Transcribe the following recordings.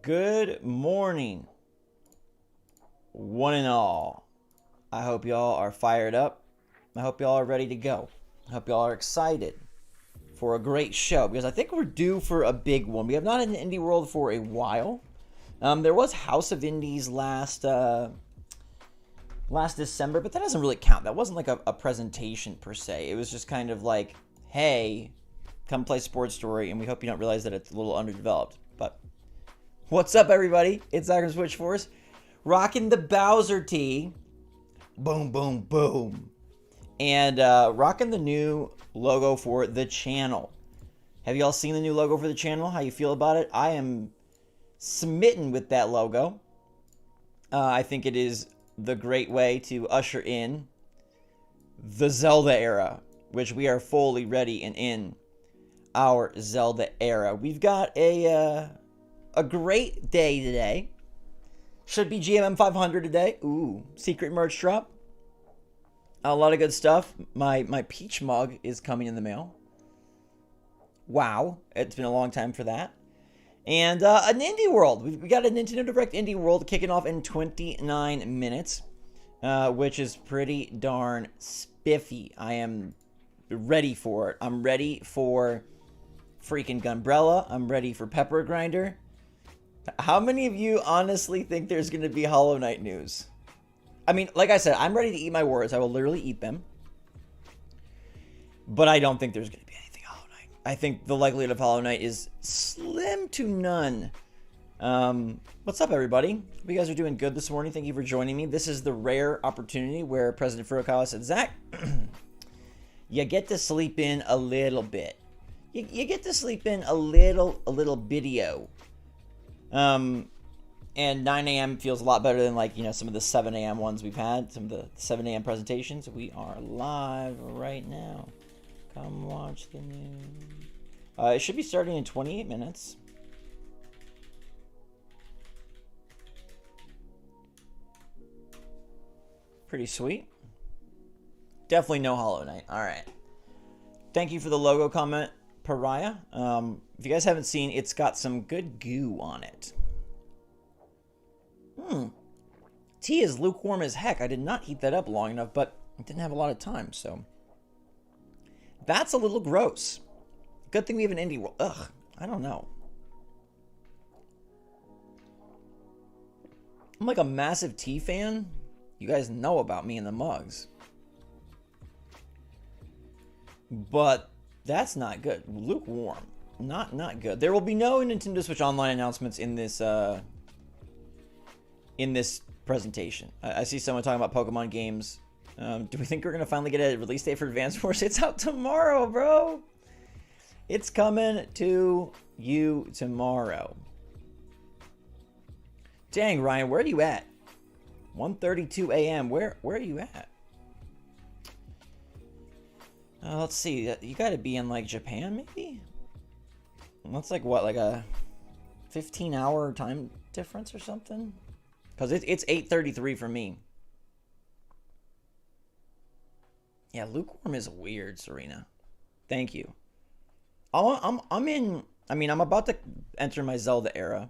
Good morning, one and all. I hope y'all are fired up. I hope y'all are ready to go. I hope y'all are excited for a great show because I think we're due for a big one. We have not had an indie world for a while. There was House of Indies last December, but that doesn't really count. That wasn't like a presentation per se. It was just kind of like, hey, come play Sports Story, and we hope you don't realize that it's a little underdeveloped. But what's up, everybody? It's Zach from SwitchForce, rocking the Bowser tee. Boom, boom, boom. And rocking the new logo for the channel. Have y'all seen the new logo for the channel? How you feel about it? I am smitten with that logo. I think it is the great way to usher in the Zelda era, which we are fully ready and in our Zelda era. We've got a great day today. Should be GMM 500 today. Ooh, secret merch drop. A lot of good stuff. My Peach mug is coming in the mail. Wow, it's been a long time for that. And an Indie World. We got a Nintendo Direct Indie World kicking off in 29 minutes, which is pretty darn spiffy. I am ready for it. I'm ready for freaking Gunbrella. I'm ready for Pepper Grinder. How many of you honestly think there's going to be Hollow Knight news? I mean, like I said, I'm ready to eat my words. I will literally eat them. But I don't think there's going to be anything Hollow Knight. I think the likelihood of Hollow Knight is slim to none. What's up, everybody? Hope you guys are doing good this morning. Thank you for joining me. This is the rare opportunity where President Furukawa said, Zach, you get to sleep in a little bit. You get to sleep in a little video. And 9 a.m. feels a lot better than, like, you know, some of the 7 a.m. ones we've had, some of the 7 a.m. presentations. We are live right now. Come watch the news. It should be starting in 28 minutes. Pretty sweet. Definitely no Hollow Knight. All right. Thank you for the logo comment, Pariah. If you guys haven't seen, it's got some good goo on it. Tea is lukewarm as heck. I did not heat that up long enough, but I didn't have a lot of time, so that's a little gross. Good thing we have an indie world. Ugh, I don't know. I'm like a massive tea fan. You guys know about me and the mugs. But that's not good. Lukewarm. Not good. There will be no Nintendo Switch Online announcements in this presentation. I see someone talking about Pokemon games. Do we think we're going to finally get a release date for Advance Wars? It's out tomorrow, bro. It's coming to you tomorrow. Dang, Ryan, where are you at? 1:32 a.m. Where are you at? Let's see. You got to be in, like, Japan, maybe? That's like, what, like a 15-hour time difference or something? Because it's 8:33 for me. Yeah, lukewarm is weird, Serena. Thank you. I'm in. I mean, I'm about to enter my Zelda era.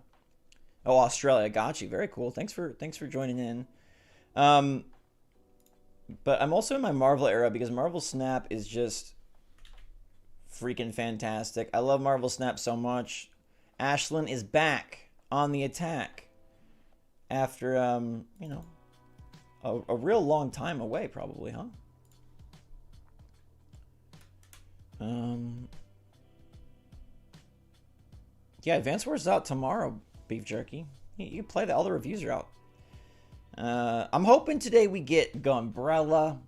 Oh, Australia, got you. Very cool. Thanks for joining in. But I'm also in my Marvel era because Marvel Snap is just freaking fantastic. I love Marvel Snap so much. Ashlyn is back on the attack. After, you know, a real long time away, probably, huh? Yeah, Advance Wars is out tomorrow, Beef Jerky. You play that. All the reviews are out. I'm hoping today we get Gunbrella.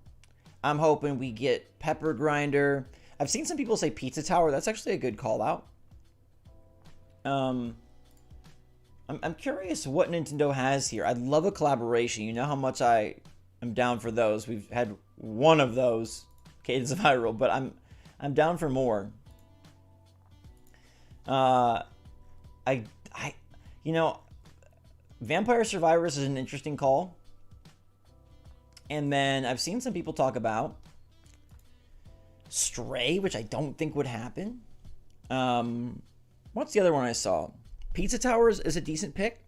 I'm hoping we get Pepper Grinder. I've seen some people say Pizza Tower. That's actually a good call out. I'm curious what Nintendo has here. I'd love a collaboration. You know how much I am down for those. We've had one of those, Cadence of Hyrule, but I'm down for more. You know, Vampire Survivors is an interesting call. And then I've seen some people talk about Stray, which I don't think would happen. What's the other one I saw? Pizza Tower is a decent pick.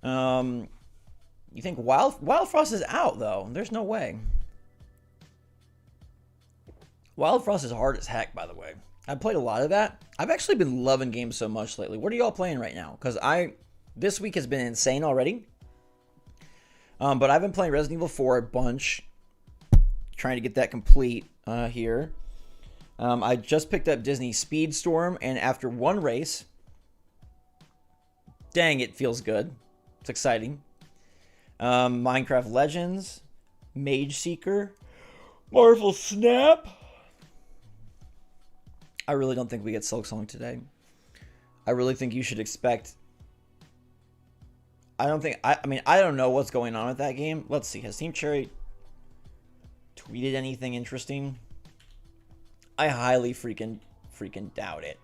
You think Wild Frost is out, though? There's no way. Wild Frost is hard as heck, by the way. I've played a lot of that. I've actually been loving games so much lately. What are y'all playing right now? Because this week has been insane already. But I've been playing Resident Evil 4 a bunch. Trying to get that complete here. I just picked up Disney Speedstorm, and after one race, dang, it feels good. It's exciting. Minecraft Legends, Mage Seeker, Marvel Snap. I really don't think we get Silksong today. I really think you should expect... I don't know what's going on with that game. Let's see. Has Team Cherry tweeted anything interesting? I highly freaking doubt it.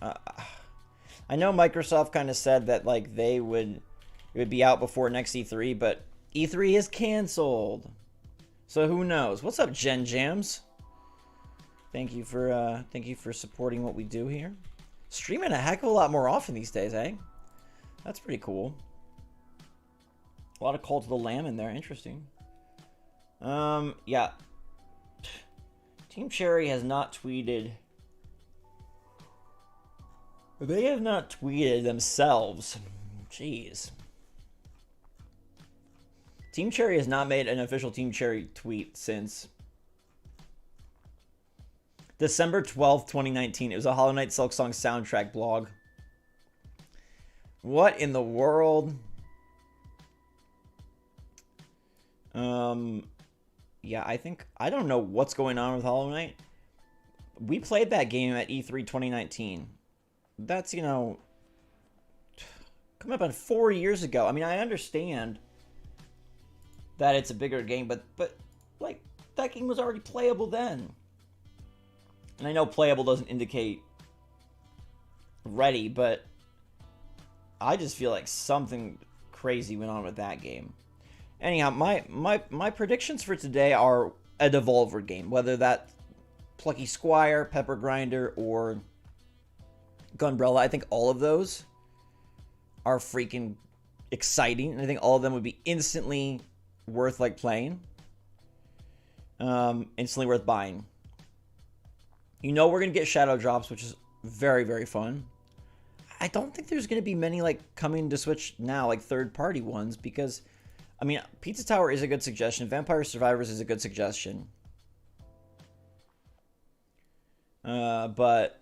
I know Microsoft kind of said that like it would be out before next E3, but E3 is canceled. So who knows? What's up, Gen Jams? Thank you for supporting what we do here. Streaming a heck of a lot more often these days, eh? That's pretty cool. A lot of Cult of the Lamb in there. Interesting. Yeah. Team Cherry has not tweeted. They have not tweeted themselves. Jeez. Team Cherry has not made an official Team Cherry tweet since December 12th, 2019. It was a Hollow Knight Silksong soundtrack blog. What in the world? Yeah, I don't know what's going on with Hollow Knight. We played that game at E3 2019. That's, coming up on 4 years ago. I mean, I understand that it's a bigger game, but like, that game was already playable then. And I know playable doesn't indicate ready, but I just feel like something crazy went on with that game. Anyhow, my predictions for today are a Devolver game, whether that Plucky Squire, Pepper Grinder, or Gunbrella. I think all of those are freaking exciting, and I think all of them would be instantly worth like playing. Instantly worth buying. We're gonna get shadow drops, which is very, very fun. I don't think there's gonna be many like coming to Switch now, like third-party ones, because I mean, Pizza Tower is a good suggestion. Vampire Survivors is a good suggestion. But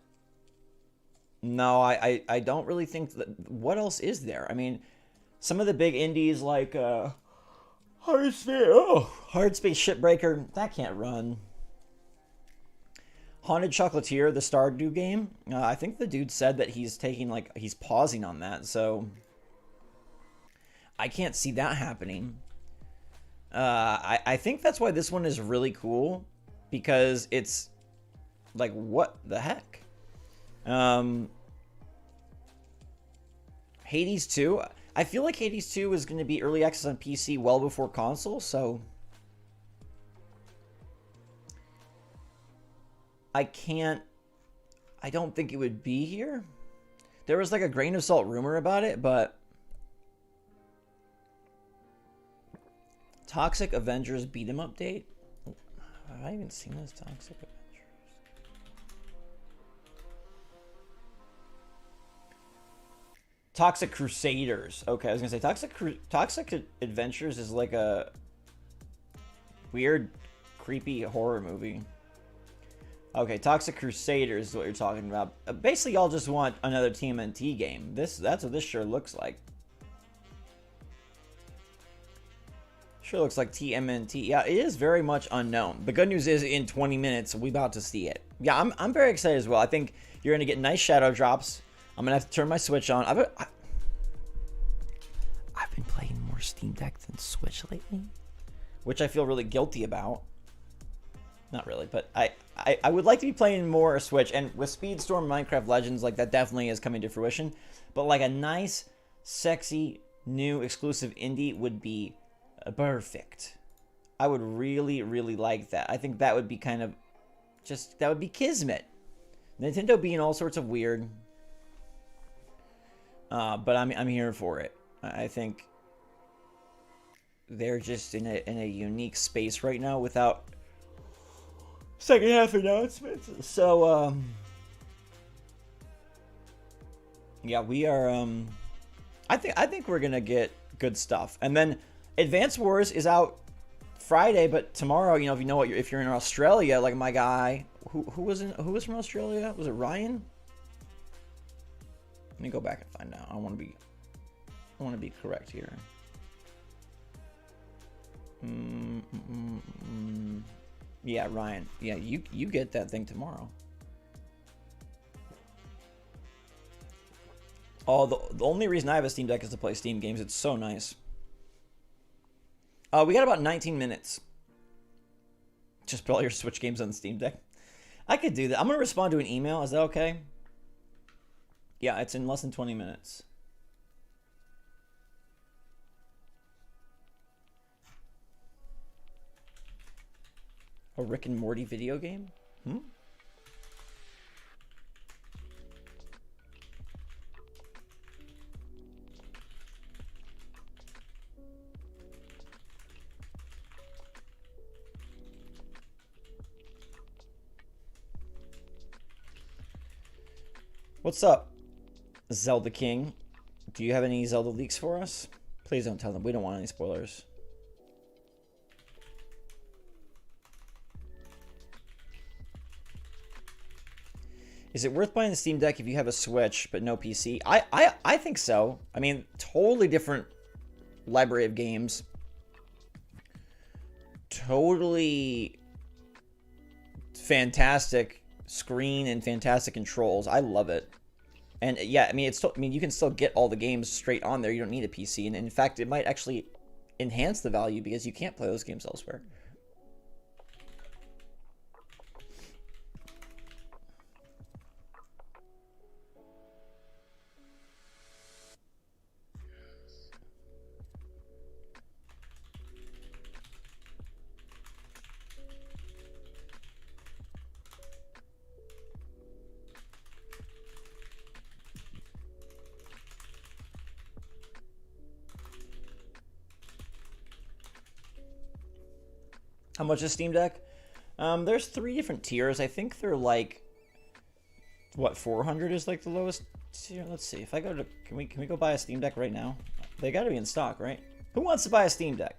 no, I don't really think that. What else is there? I mean, some of the big indies like Hardspace Shipbreaker, that can't run. Haunted Chocolatier, the Stardew game. I think the dude said that he's pausing on that, so I can't see that happening. I think that's why this one is really cool, because it's like, what the heck? Hades 2. I feel like Hades 2 is going to be early access on PC well before console, so I don't think it would be here. There was like a grain of salt rumor about it, but Toxic Avengers beat 'em update. Have I even seen this Toxic Avengers? Toxic Crusaders. Okay, I was gonna say Toxic Adventures is like a weird, creepy horror movie. Okay, Toxic Crusaders is what you're talking about. Basically, y'all just want another TMNT game. That's what this sure looks like. Sure looks like TMNT. Yeah, it is very much unknown. The good news is, in 20 minutes, we're about to see it. Yeah, I'm very excited as well. I think you're going to get nice shadow drops. I'm going to have to turn my Switch on. I've been playing more Steam Deck than Switch lately, which I feel really guilty about. Not really, but I would like to be playing more Switch. And with Speedstorm Minecraft Legends, like, that definitely is coming to fruition. But like a nice, sexy, new exclusive indie would be perfect. I would really, really like that. I think that would be kind of that would be kismet. Nintendo being all sorts of weird. But I'm here for it. I think they're just in a unique space right now without second half announcements. So yeah, we are I think we're gonna get good stuff. And then Advance Wars is out Friday, but tomorrow, you know, if you know what if you're in Australia, like my guy, who was from Australia? Was it Ryan? Let me go back and find out. I want to be correct here. Yeah, Ryan. Yeah, you get that thing tomorrow. Oh, the only reason I have a Steam Deck is to play Steam games. It's so nice. We got about 19 minutes. Just put all your Switch games on the Steam Deck. I could do that. I'm gonna respond to an email. Is that okay? Yeah, it's in less than 20 minutes. A Rick and Morty video game? What's up, Zelda King? Do you have any Zelda leaks for us? Please don't tell them. We don't want any spoilers. Is it worth buying the Steam Deck if you have a Switch but no PC? I think so. I mean, totally different library of games. Totally fantastic screen and fantastic controls. I love it. And yeah, I mean, you can still get all the games straight on there. You don't need a PC. And in fact, it might actually enhance the value because you can't play those games elsewhere. How much is Steam Deck? There's 3 different tiers. I think they're like, what, 400 is like the lowest tier? Let's see. If I go to, can we go buy a Steam Deck right now? They got to be in stock, right? Who wants to buy a Steam Deck?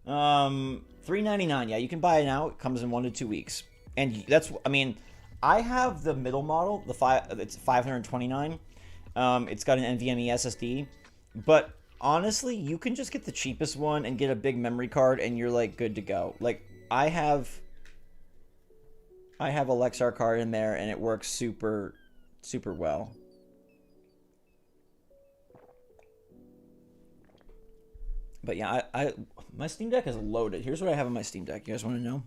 $399. Yeah, you can buy it now. It comes in 1 to 2 weeks, and that's. I mean, I have the middle model. It's $529. It's got an NVMe SSD, but honestly, you can just get the cheapest one and get a big memory card, and you're like good to go. Like I have a Lexar card in there, and it works super, super well. But yeah, my Steam Deck is loaded. Here's what I have on my Steam Deck. You guys want to know?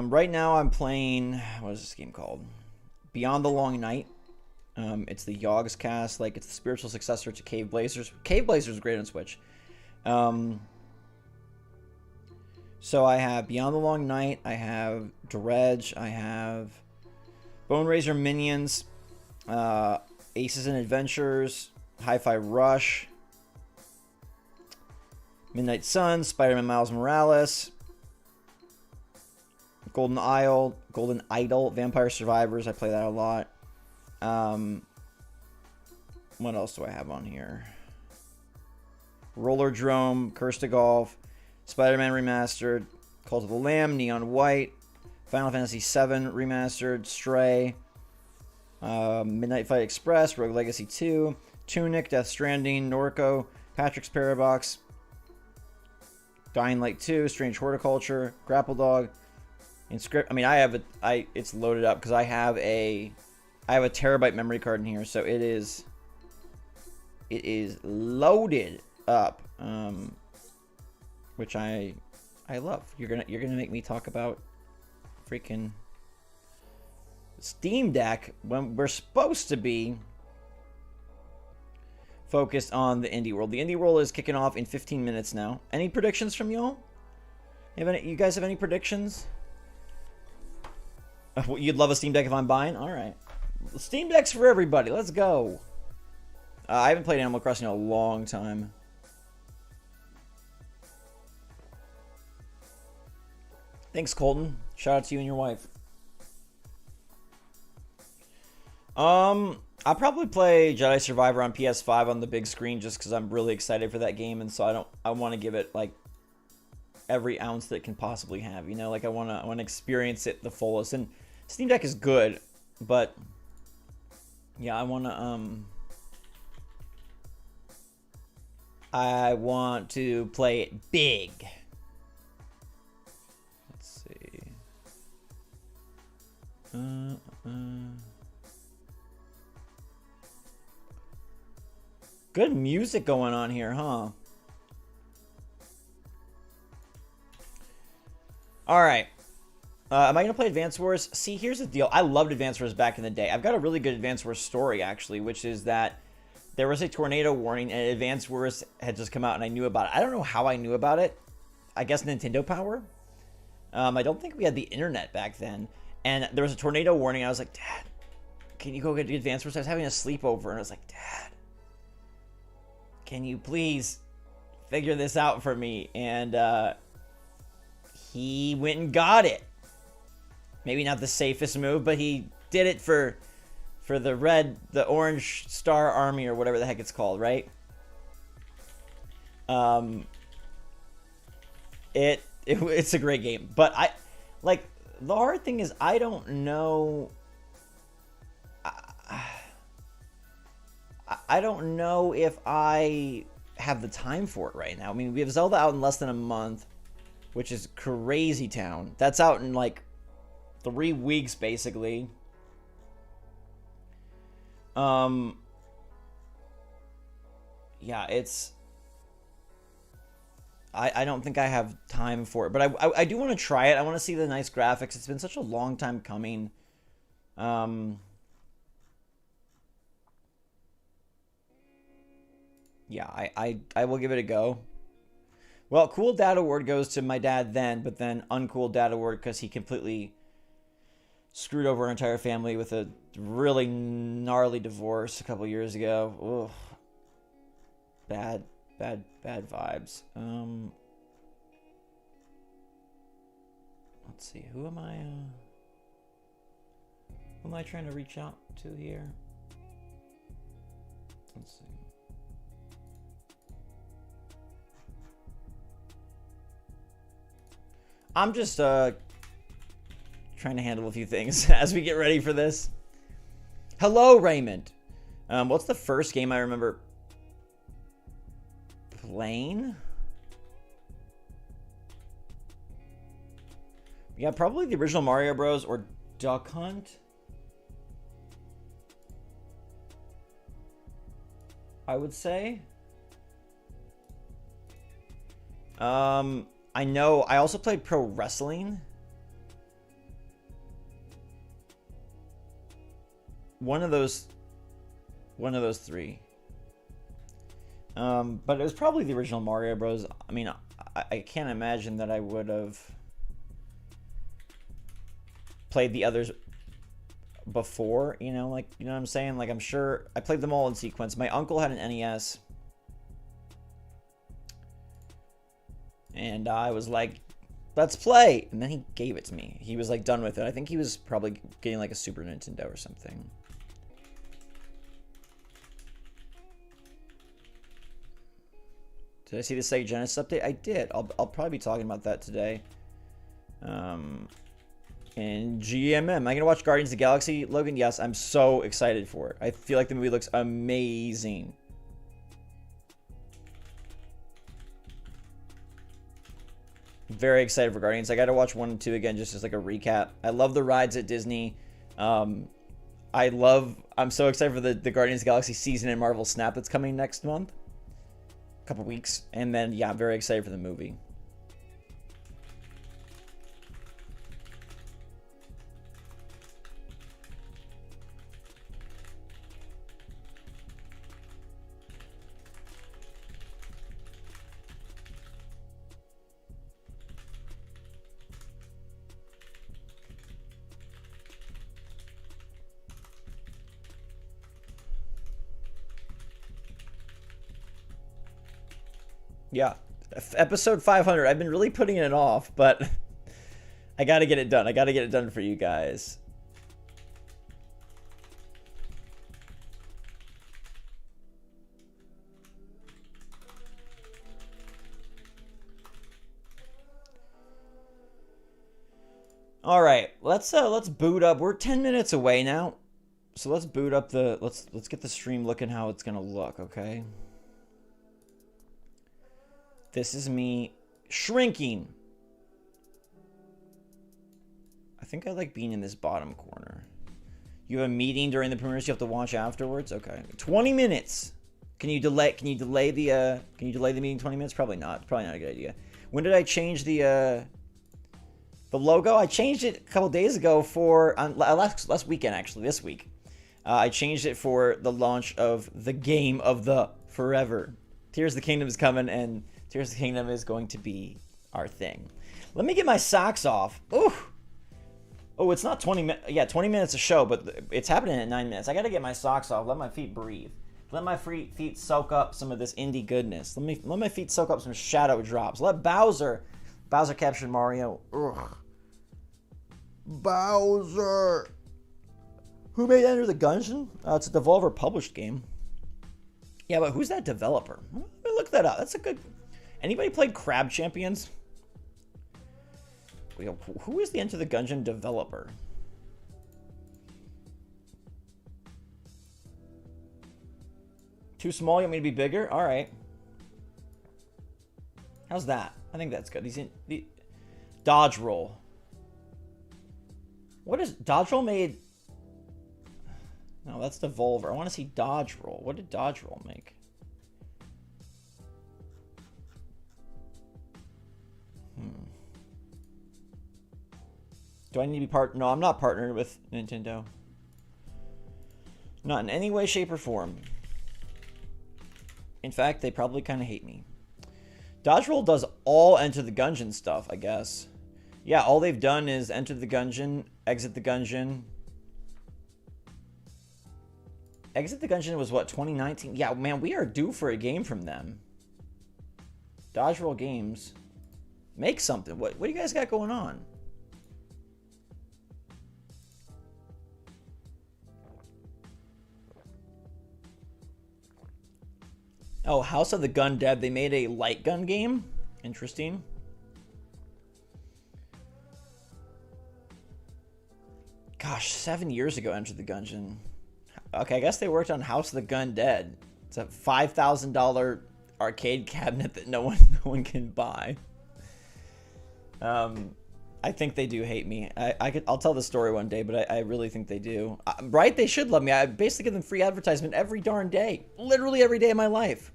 Right now I'm playing, what is this game called? Beyond the Long Night. It's the Yogg's cast, like it's the spiritual successor to Cave Blazers. Cave Blazers is great on Switch. So I have Beyond the Long Night, I have Dredge, I have Bone Razor Minions, Aces and Adventures, Hi-Fi Rush, Midnight Sun, Spider-Man Miles Morales, Golden Idol, Vampire Survivors. I play that a lot. What else do I have on here? Roller Drome, Curse to Golf, Spider-Man Remastered, Cult of the Lamb, Neon White, Final Fantasy VII Remastered, Stray, Midnight Fight Express, Rogue Legacy 2, Tunic, Death Stranding, Norco, Patrick's Parabox, Dying Light 2, Strange Horticulture, Grapple Dog, Inscript. I mean, it's loaded up because I have a terabyte memory card in here, so it is loaded up, which I love. You're gonna make me talk about freaking Steam Deck when we're supposed to be focused on the indie world. The indie world is kicking off in 15 minutes now. Any predictions from y'all? You guys have any predictions? You'd love a Steam Deck if I'm buying? Alright. Steam Deck's for everybody. Let's go. I haven't played Animal Crossing in a long time. Thanks, Colton. Shout out to you and your wife. I'll probably play Jedi Survivor on PS5 on the big screen just because I'm really excited for that game, and so I want to give it like every ounce that it can possibly have. You know, like I want to experience it the fullest. And Steam Deck is good, but yeah, I want to play it big. Let's see. Good music going on here, huh? Alright. Am I going to play Advance Wars? See, here's the deal. I loved Advance Wars back in the day. I've got a really good Advance Wars story, actually, which is that there was a tornado warning and Advance Wars had just come out and I knew about it. I don't know how I knew about it. I guess Nintendo power? I don't think we had the internet back then. And there was a tornado warning. I was like, Dad, can you go get Advance Wars? I was having a sleepover and I was like, Dad, can you please figure this out for me? And he went and got it. Maybe not the safest move, but he did it for the Orange Star Army or whatever the heck it's called, right? It's a great game, but the hard thing is I don't know. I don't know if I have the time for it right now. I mean, we have Zelda out in less than a month, which is crazy town. That's out in like 3 weeks, basically. Yeah, it's... I don't think I have time for it, but I do want to try it. I want to see the nice graphics. It's been such a long time coming. Yeah, I will give it a go. Well, Cool Dad Award goes to my dad then, but then Uncool Dad Award because he completely screwed over our entire family with a really gnarly divorce a couple years ago. Ugh. Bad vibes. Let's see, who am I trying to reach out to here? Let's see. I'm just trying to handle a few things as we get ready for this. Hello, Raymond. What's the first game I remember playing? Yeah, probably the original Mario Bros. Or Duck Hunt. I would say. I know I also played pro wrestling. One of those three. But it was probably the original Mario Bros. I mean, I can't imagine that I would have played the others before, you know, like, you know what I'm saying? Like, I'm sure I played them all in sequence. My uncle had an NES. And I was like, let's play. And then he gave it to me. He was like done with it. I think he was probably getting like a Super Nintendo or something. Did I see the Sega Genesis update? I did. I'll probably be talking about that today. And GMM. Am I going to watch Guardians of the Galaxy, Logan? Yes, I'm so excited for it. I feel like the movie looks amazing. Very excited for Guardians. I got to watch 1 and 2 again just as like a recap. I love the rides at Disney. I'm so excited for the Guardians of the Galaxy season in Marvel Snap that's coming next month. Couple weeks. And then, yeah, I'm very excited for the movie. Yeah. Episode 500. I've been really putting it off, but I gotta get it done. I gotta get it done for you guys. All right, let's boot up. We're 10 minutes away now, so let's boot up the let's get the stream looking how it's gonna look. Okay. This is me shrinking. I think I like being in this bottom corner. You have a meeting during the premiere, so you have to watch afterwards. Okay, 20 minutes. Can you delay the meeting 20 minutes? Probably not. Probably not a good idea. When did I change the logo? I changed it a couple days ago for last weekend, actually. This week, I changed it for the launch of the game of the forever. Tears of the Kingdom is coming, and Tears of the Kingdom is going to be our thing. Let me get my socks off. Ooh. Oh, it's not 20 minutes. Yeah, 20 minutes a show, but it's happening at 9 minutes. I got to get my socks off. Let my feet breathe. Let my feet soak up some of this indie goodness. Let my feet soak up some shadow drops. Let Bowser captured Mario. Ugh. Bowser. Who made Enter the Gungeon? It's a Devolver published game. Yeah, but who's that developer? Let me look that up. That's a good... Anybody played Crab Champions? Who is the Enter the Gungeon developer? Too small? You want me to be bigger? All right. How's that? I think that's good. He's in the Dodge Roll. What is Dodge Roll made? No, that's Devolver. I want to see Dodge Roll. What did Dodge Roll make? Do I need to be No, I'm not partnered with Nintendo. Not in any way, shape, or form. In fact, they probably kind of hate me. Dodge Roll does all Enter the Gungeon stuff, I guess. Yeah, all they've done is Enter the Gungeon, Exit the Gungeon. Exit the Gungeon was what, 2019? Yeah, man, we are due for a game from them. Dodge Roll Games. Make something. What do you guys got going on? Oh, House of the Gun Dead. They made a light gun game. Interesting. Gosh, 7 years ago, Enter the Gungeon. Okay, I guess they worked on House of the Gun Dead. It's a $5,000 arcade cabinet that no one can buy. I think they do hate me. I'll tell the story one day, but I really think they do. Right? They should love me. I basically give them free advertisement every darn day. Literally every day of my life.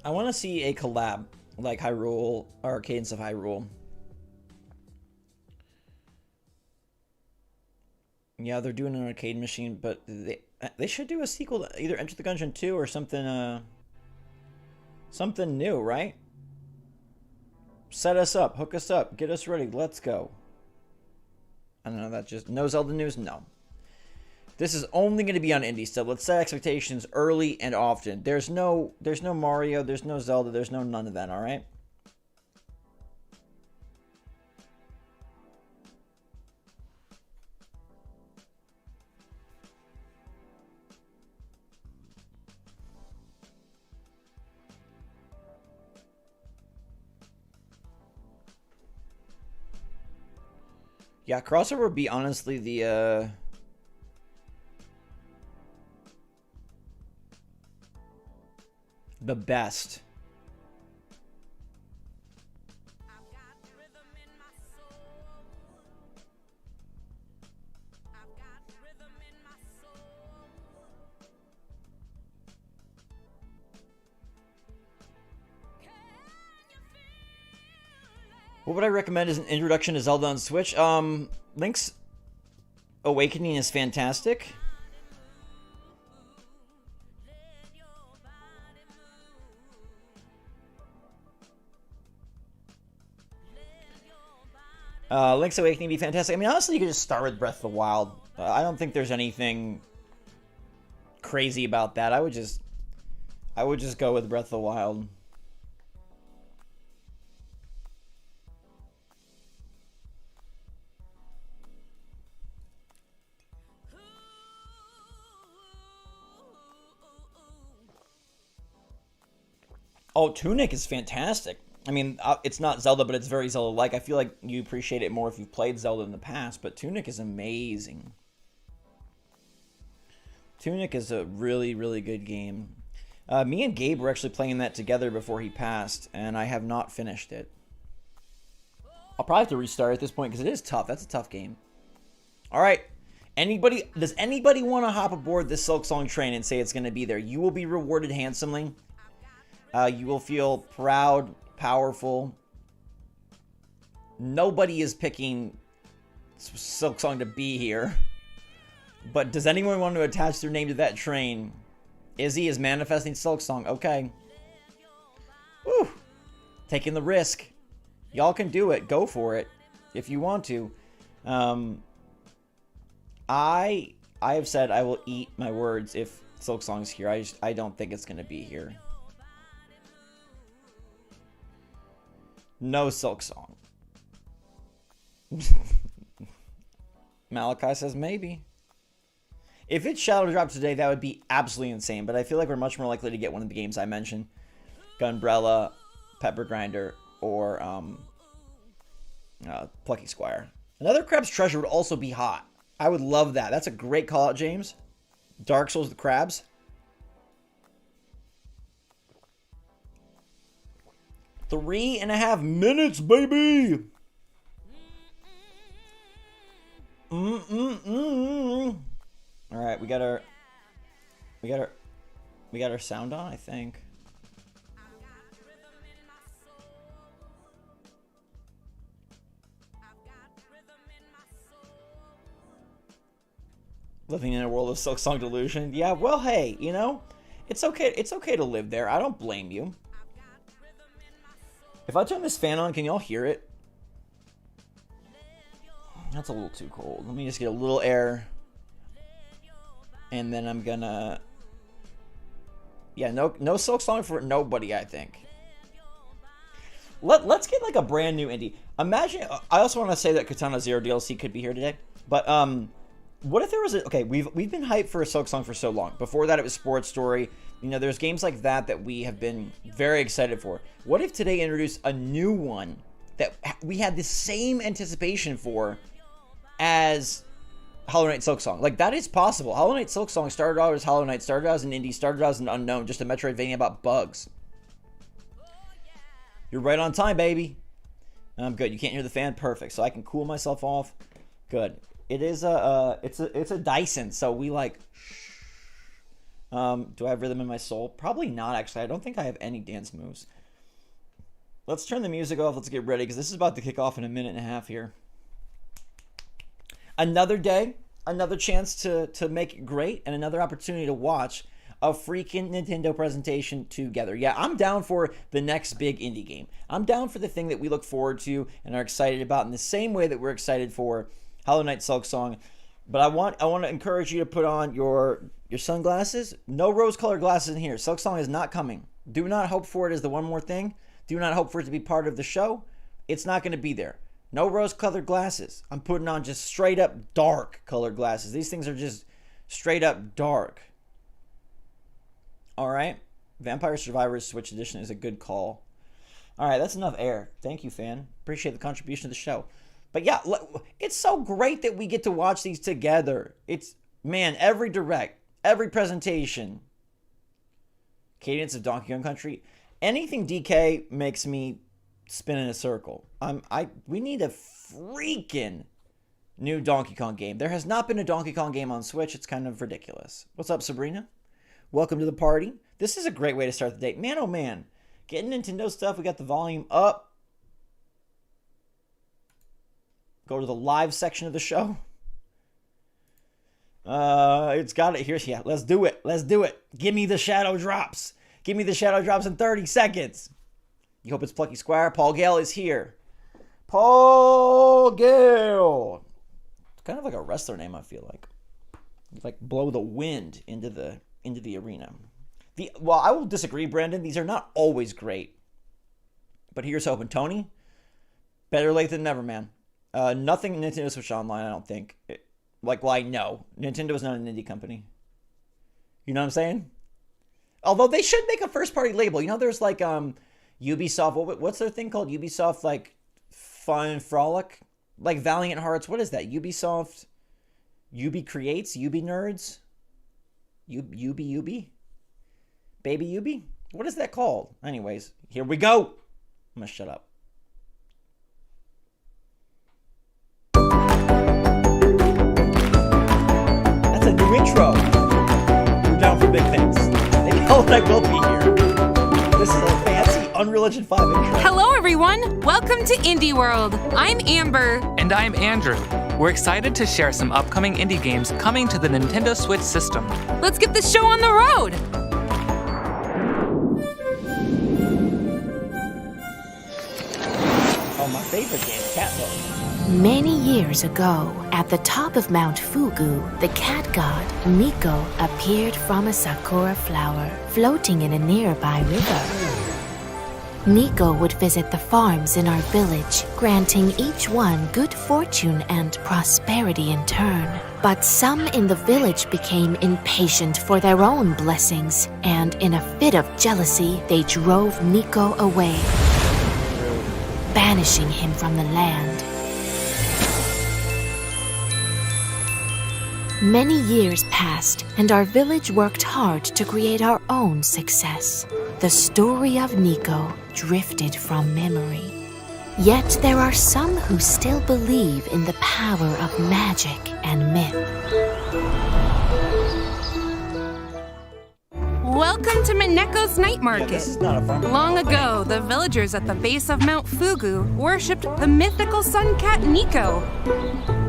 I want to see a collab like Hyrule or Cadence of Hyrule. Yeah, they're doing an arcade machine, but they should do a sequel to either Enter the Gungeon 2 or something something new, right? Set us up, hook us up, get us ready, let's go. I don't know, that just no Zelda news? No. This is only going to be on indie stuff. Let's set expectations early and often. There's no Mario, there's no Zelda, there's no none of that, all right? Yeah, crossover would be honestly the best. What would I recommend as an introduction to Zelda on Switch? Link's Awakening is fantastic. Link's Awakening would be fantastic. I mean, honestly, you could just start with Breath of the Wild. I don't think there's anything crazy about that. I would just go with Breath of the Wild. Oh, Tunic is fantastic. I mean, it's not Zelda, but it's very Zelda-like. I feel like you appreciate it more if you've played Zelda in the past, but Tunic is amazing. Tunic is a really, really good game. Me and Gabe were actually playing that together before he passed, and I have not finished it. I'll probably have to restart at this point, because it is tough. That's a tough game. All right. Does anybody want to hop aboard this Silksong train and say it's going to be there? You will be rewarded handsomely. You will feel proud, powerful. Nobody is picking Silksong to be here. But does anyone want to attach their name to that train? Izzy is manifesting Silksong. Okay. Woo. Taking the risk. Y'all can do it. Go for it. If you want to. I have said I will eat my words if Silksong's here. I don't think it's going to be here. No Silksong. Malachi says maybe. If it's Shadow Drop today, that would be absolutely insane. But I feel like we're much more likely to get one of the games I mentioned. Gunbrella, Pepper Grinder, or Plucky Squire. Another Crab's Treasure would also be hot. I would love that. That's a great call out, James. Dark Souls the Crabs. Three and a half minutes, baby. All right, we got our sound on, I think. Living in a world of Silksong delusion. Yeah, well, hey, you know, it's okay. It's okay to live there. I don't blame you. If I turn this fan on, can y'all hear it? That's a little too cold. Let me just get a little air. And then I'm gonna... Yeah, no Silksong for nobody, I think. Let's get like a brand new indie. Imagine... I also want to say that Katana Zero DLC could be here today. But, what if there was a... Okay, we've been hyped for a Silksong for so long. Before that, it was Sports Story. You know, there's games like that we have been very excited for. What if today introduced a new one that we had the same anticipation for as Hollow Knight Silksong? Like, that is possible. Hollow Knight Silksong started out as Hollow Knight, started out as an indie, started out as an unknown, just a Metroidvania about bugs. You're right on time, baby. Good. You can't hear the fan? Perfect. So I can cool myself off. Good. It is it's a Dyson, so we like... do I have Rhythm in My Soul? Probably not, actually. I don't think I have any dance moves. Let's turn the music off. Let's get ready, because this is about to kick off in a minute and a half here. Another day, another chance to make it great, and another opportunity to watch a freaking Nintendo presentation together. Yeah, I'm down for the next big indie game. I'm down for the thing that we look forward to and are excited about in the same way that we're excited for Hollow Knight Silksong. But I want to encourage you to put on your sunglasses. No rose-colored glasses in here. Silksong is not coming. Do not hope for it as the one more thing. Do not hope for it to be part of the show. It's not going to be there. No rose-colored glasses. I'm putting on just straight-up dark-colored glasses. These things are just straight-up dark. All right. Vampire Survivors Switch Edition is a good call. All right, that's enough air. Thank you, fan. Appreciate the contribution to the show. But yeah, it's so great that we get to watch these together. It's, man, every direct, every presentation. Cadence of Donkey Kong Country. Anything DK makes me spin in a circle. We need a freaking new Donkey Kong game. There has not been a Donkey Kong game on Switch. It's kind of ridiculous. What's up, Sabrina? Welcome to the party. This is a great way to start the day. Man, oh man. Getting Nintendo stuff. We got the volume up. Go to the live section of the show. It's got it here. Yeah, let's do it. Let's do it. Give me the shadow drops. Give me the shadow drops in 30 seconds. You hope it's Plucky Squire. Paul Gale is here. Paul Gale. It's kind of like a wrestler name, I feel like. Like blow the wind into the arena. Well, I will disagree, Brandon. These are not always great. But here's hoping. Tony, better late than never, man. Nothing Nintendo Switch Online, I don't think. I know. Nintendo is not an indie company. You know what I'm saying? Although they should make a first-party label. You know, there's like Ubisoft. What's their thing called? Ubisoft, like, Fun and Frolic? Like Valiant Hearts. What is that? Ubisoft? Ubi Creates? Ubi Nerds? Ubi? Baby Ubi? What is that called? Anyways, here we go. I'm going to shut up. That's a new intro. We're down for big things. They know that I will be here. This is a fancy Unreal Engine 5 intro. Hello, everyone. Welcome to Indie World. I'm Amber. And I'm Andrew. We're excited to share some upcoming indie games coming to the Nintendo Switch system. Let's get the show on the road. Oh, my favorite game, Catbook. Many years ago, at the top of Mount Fugu, the cat god, Nico, appeared from a sakura flower floating in a nearby river. Nico would visit the farms in our village, granting each one good fortune and prosperity in turn. But some in the village became impatient for their own blessings, and in a fit of jealousy, they drove Nico away, banishing him from the land. Many years passed, and our village worked hard to create our own success. The story of Nico drifted from memory. Yet there are some who still believe in the power of magic and myth. Welcome to Moneko's night market. This is not a farm. Long ago, the villagers at the base of Mount Fugu worshipped the mythical sun cat Nico.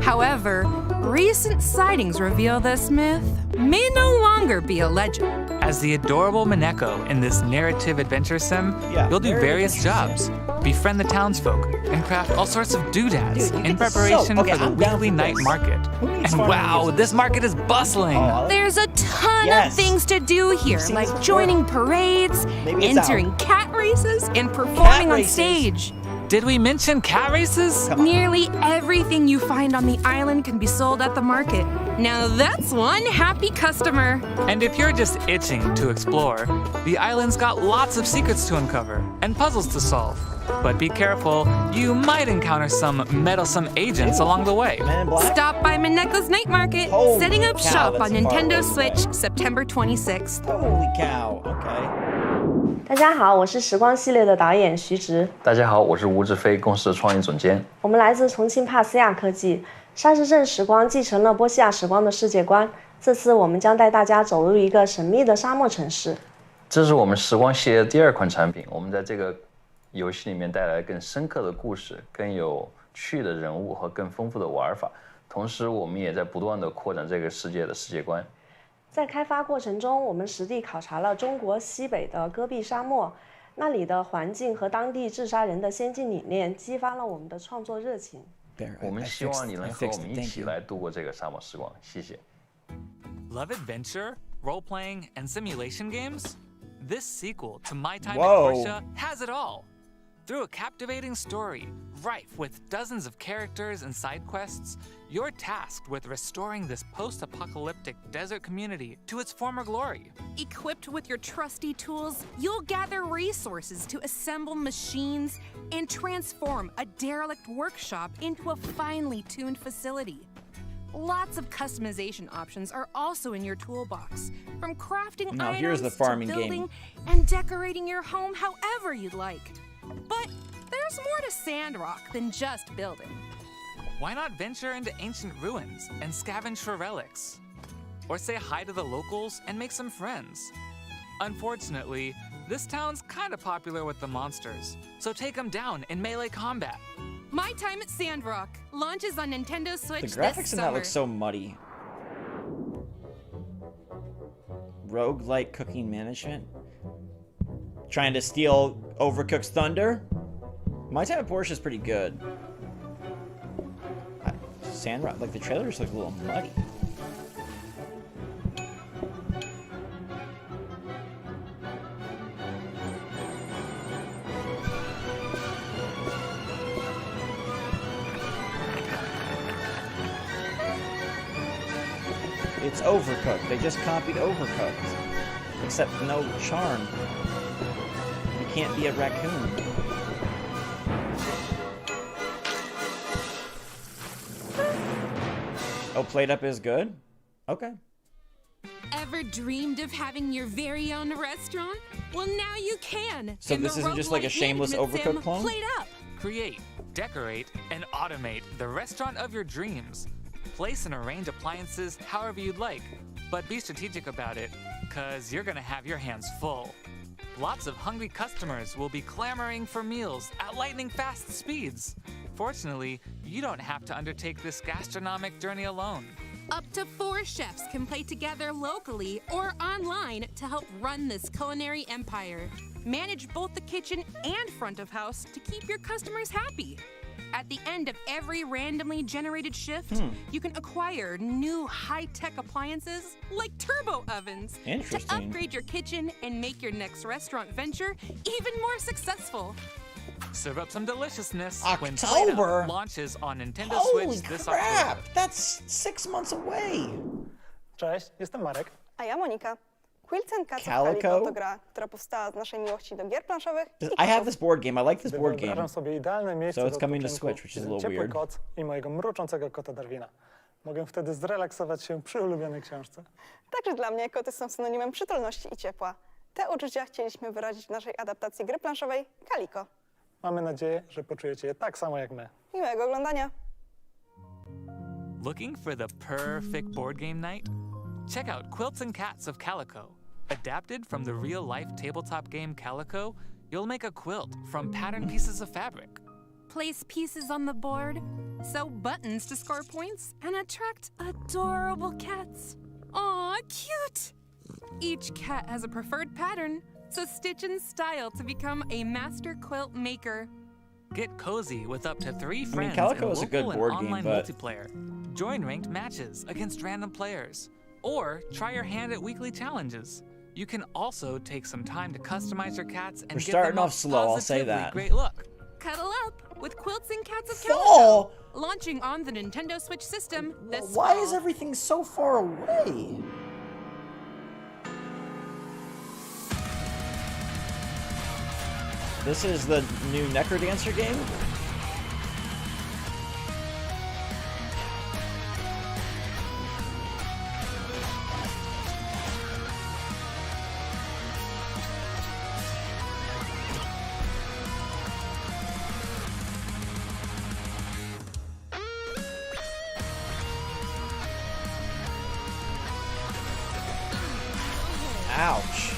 However, recent sightings reveal this myth may no longer be a legend. As the adorable Moneko in this narrative adventure sim, you'll do various jobs, befriend the townsfolk, and craft all sorts of doodads in preparation for the weekly night market. And wow, this market is bustling! There's a ton of things to do here, like joining parades, entering cat races, and performing on stage. Did we mention cat races? Nearly everything you find on the island can be sold at the market. Now that's one happy customer. And if you're just itching to explore, the island's got lots of secrets to uncover and puzzles to solve. But be careful, you might encounter some meddlesome agents along the way. Stop by Moneko's night market, setting up shop on Nintendo Switch September 26th. Holy cow, okay. 大家好，我是时光系列的导演徐直。大家好，我是吴志飞，公司创意总监。我们来自重庆帕斯亚科技。沙市镇时光继承了波西亚时光的世界观，这次我们将带大家走入一个神秘的沙漠城市。这是我们时光系列的第2款产品，我们在这个游戏里面带来更深刻的故事、更有趣的人物和更丰富的玩法。同时，我们也在不断地扩展这个世界的世界观。在开发过程中，我们实地考察了中国西北的戈壁沙漠，那里的环境和当地治沙人的先进理念激发了我们的创作热情。我们希望你能和我们一起来度过这个沙漠时光，谢谢。Love adventure, role-playing, and simulation games? This sequel to My Time at Whoa. Portia has it all. Through a captivating story, rife with dozens of characters and side quests, you're tasked with restoring this post-apocalyptic desert community to its former glory. Equipped with your trusty tools, you'll gather resources to assemble machines and transform a derelict workshop into a finely tuned facility. Lots of customization options are also in your toolbox, from crafting items here's the farming to building game. and decorating your home however you'd like. But there's more to Sandrock than just building. Why not venture into ancient ruins and scavenge for relics? Or say hi to the locals and make some friends? Unfortunately, this town's kinda popular with the monsters, so take them down in melee combat. My Time at Sandrock launches on Nintendo Switch The graphics this in summer. that look so muddy. Roguelike cooking management? Trying to steal Overcooked's thunder? My Time at Porsche is pretty good. Sandrock. Like, the trailer just looks a little muddy. It's Overcooked. They just copied Overcooked. Except no charm. You can't be a raccoon. Oh, PlateUp is good? Okay. Ever dreamed of having your very own restaurant? Well, now you can. So in this the isn't just like a roguelike shameless management Overcooked sim, clone? PlateUp. Create, decorate, and automate the restaurant of your dreams. Place and arrange appliances however you'd like, but be strategic about it, cause you're gonna have your hands full. Lots of hungry customers will be clamoring for meals at lightning fast speeds. Fortunately, you don't have to undertake this gastronomic journey alone. Up to 4 chefs can play together locally or online to help run this culinary empire. Manage both the kitchen and front of house to keep your customers happy. At the end of every randomly generated shift, you can acquire new high-tech appliances like turbo ovens to Interesting. upgrade your kitchen and make your next restaurant venture even more successful. Serve up some deliciousness when October? PlateUp launches on Nintendo Holy Switch this crap! October. That's 6 months away. Cześć, jestem Marek. A ja Monika. Quilts and Cats of Calico? Calico to gra, która powstała z naszej miłości do gier planszowych i I have this board game. I like this Gdy board game. wyobrażam sobie idealne miejsce So it's do coming to odpoczynku, Switch, which is a jest little ciepły weird. kot i mojego mruczącego kota Darwina. Mogę wtedy zrelaksować się przy ulubionej książce. Także dla mnie koty są synonimem przytulności i ciepła. Te uczucia chcieliśmy wyrazić w naszej adaptacji gry planszowej Calico. Mamy nadzieję, że poczujecie je tak samo jak my. Miłego oglądania! Looking for the perfect board game night? Check out Quilts and Cats of Calico. Adapted from the real-life tabletop game Calico, you'll make a quilt from patterned pieces of fabric. Place pieces on the board, sew buttons to score points, and attract adorable cats. Aw, cute! Each cat has a preferred pattern, so stitch and style to become a master quilt maker. Get cozy with up to 3 friends Calico in is a good local and board game, online but- multiplayer. Join ranked matches against random players, or try your hand at weekly challenges. You can also take some time to customize your cats and We're give starting them a off slow, I'll say positively that. great look. Cuddle up with Quilts and Cats of Fall? Calico, launching on the Nintendo Switch system this Why fall. is everything so far away? This is the new NecroDancer game? Ouch.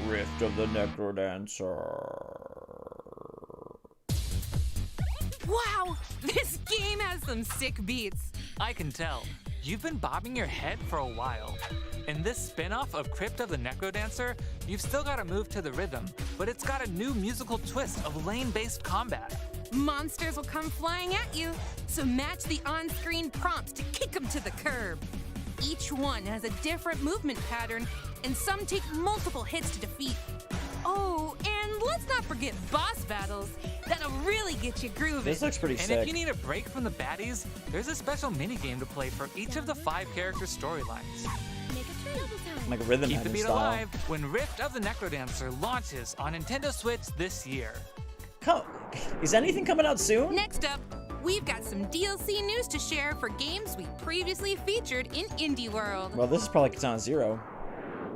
Rift of the NecroDancer. Wow, this game has some sick beats. I can tell. You've been bobbing your head for a while. In this spin-off of Crypt of the NecroDancer, you've still got to move to the rhythm, but it's got a new musical twist of lane-based combat. Monsters will come flying at you, so match the on-screen prompts to kick them to the curb. Each one has a different movement pattern, and some take multiple hits to defeat. Oh, and let's not forget boss battles. That'll really get you grooving. This looks pretty And sick. if you need a break from the baddies, there's a special minigame to play for each of the 5 character storylines. Like a rhythm Keep the heaven beat style. alive when Rift of the NecroDancer launches on Nintendo Switch this year. Is anything coming out soon? Next up, we've got some DLC news to share for games we previously featured in Indie World. Well, this is probably Katana Zero.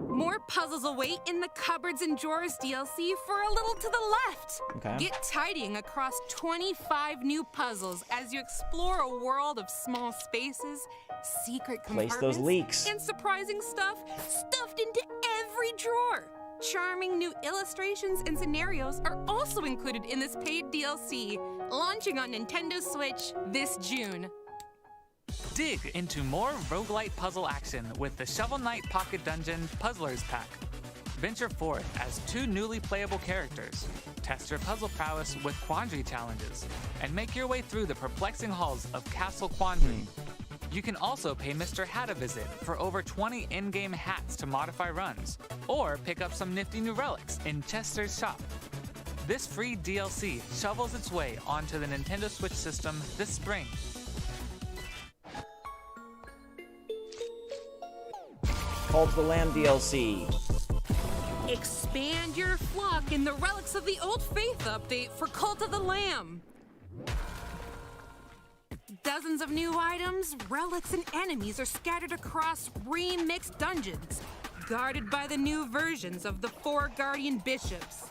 More puzzles await in the Cupboards and Drawers DLC for a little to the left. Okay. Get tidying across 25 new puzzles as you explore a world of small spaces, secret Place compartments, those leaks. and surprising stuff stuffed into every drawer. Charming new illustrations and scenarios are also included in this paid DLC, launching on Nintendo Switch this June. Dig into more roguelite puzzle action with the Shovel Knight Pocket Dungeon Puzzlers Pack. Venture forth as 2 newly playable characters, test your puzzle prowess with quandary challenges, and make your way through the perplexing halls of Castle Quandary. You can also pay Mr. Hat a visit for over 20 in-game hats to modify runs, or pick up some nifty new relics in Chester's shop. This free DLC shovels its way onto the Nintendo Switch system this spring. Cult of the Lamb DLC. Expand your flock in the Relics of the Old Faith update for Cult of the Lamb. Dozens of new items, relics, and enemies are scattered across remixed dungeons, guarded by the new versions of the 4 Guardian Bishops.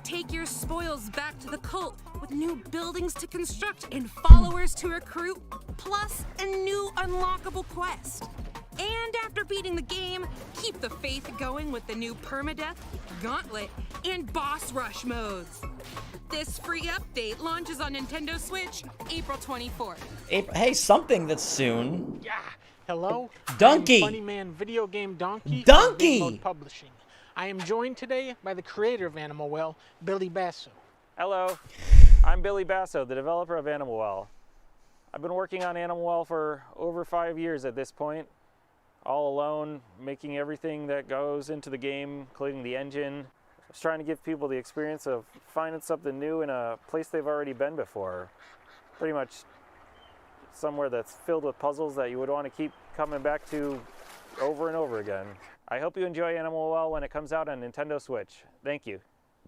Take your spoils back to the cult with new buildings to construct and followers to recruit, plus a new unlockable quest. And after beating the game, keep the faith going with the new permadeath, gauntlet, and boss rush modes. This free update launches on Nintendo Switch April 24th. Hey, something that's soon. Yeah, hello. Donkey. I'm Funny Man Video Game Donkey. Donkey. From Big Mode Publishing. I am joined today by the creator of Animal Well, Billy Basso. Hello, I'm Billy Basso, the developer of Animal Well. I've been working on Animal Well for over 5 years at this point, all alone, making everything that goes into the game, including the engine. I was trying to give people the experience of finding something new in a place they've already been before. Pretty much somewhere that's filled with puzzles that you would want to keep coming back to over and over again. I hope you enjoy Animal Well when it comes out on Nintendo Switch. Thank you.